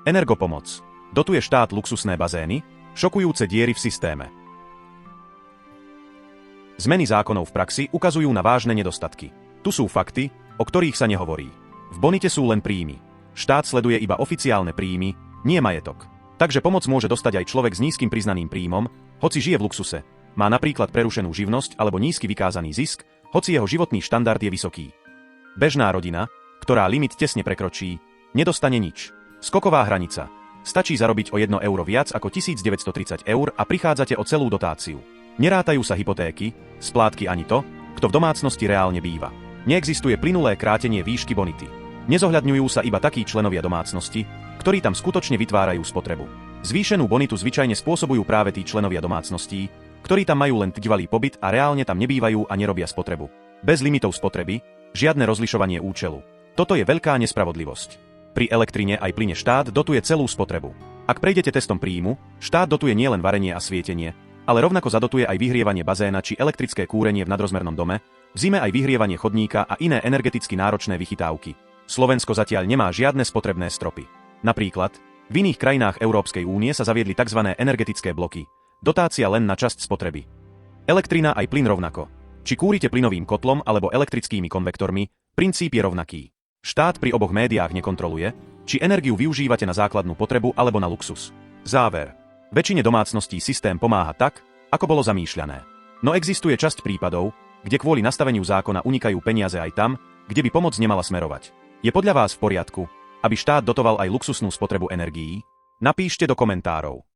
Energopomoc. Dotuje štát luxusné bazény? Šokujúce diery v systéme. Zmeny zákonov v praxi ukazujú na vážne nedostatky. Tu sú fakty, o ktorých sa nehovorí. V bonite sú len príjmy. Štát sleduje iba oficiálne príjmy, nie majetok. Takže pomoc môže dostať aj človek s nízkym priznaným príjmom, hoci žije v luxuse. Má napríklad prerušenú živnosť alebo nízky vykázaný zisk, hoci jeho životný štandard je vysoký. Bežná rodina, ktorá limit tesne prekročí, nedostane nič. Skoková hranica. Stačí zarobiť o 1 euro viac ako 1930 eur a prichádzate o celú dotáciu. Nerátajú sa hypotéky, splátky ani to, kto v domácnosti reálne býva. Neexistuje plynulé krátenie výšky bonity. Nezohľadňujú sa iba takí členovia domácnosti, ktorí tam skutočne vytvárajú spotrebu. Zvýšenú bonitu zvyčajne spôsobujú práve tí členovia domácností, ktorí tam majú len trvalý pobyt a reálne tam nebývajú a nerobia spotrebu. Bez limitov spotreby, žiadne rozlišovanie účelu. Toto je veľká nespravodlivosť. Pri elektrine aj plyne štát dotuje celú spotrebu. Ak prejdete testom príjmu, štát dotuje nielen varenie a svietenie, ale rovnako zadotuje aj vyhrievanie bazéna či elektrické kúrenie v nadrozmernom dome, v zime aj vyhrievanie chodníka a iné energeticky náročné vychytávky. Slovensko zatiaľ nemá žiadne spotrebné stropy. Napríklad, v iných krajinách Európskej únie sa zaviedli tzv. Energetické bloky, dotácia len na časť spotreby. Elektrina aj plyn rovnako. Či kúrite plynovým kotlom alebo elektrickými konvektormi, princíp je rovnaký. Štát pri oboch médiách nekontroluje, či energiu využívate na základnú potrebu alebo na luxus. Záver. Väčšine domácností systém pomáha tak, ako bolo zamýšľané. No existuje časť prípadov, kde kvôli nastaveniu zákona unikajú peniaze aj tam, kde by pomoc nemala smerovať. Je podľa vás v poriadku, aby štát dotoval aj luxusnú spotrebu energií? Napíšte do komentárov.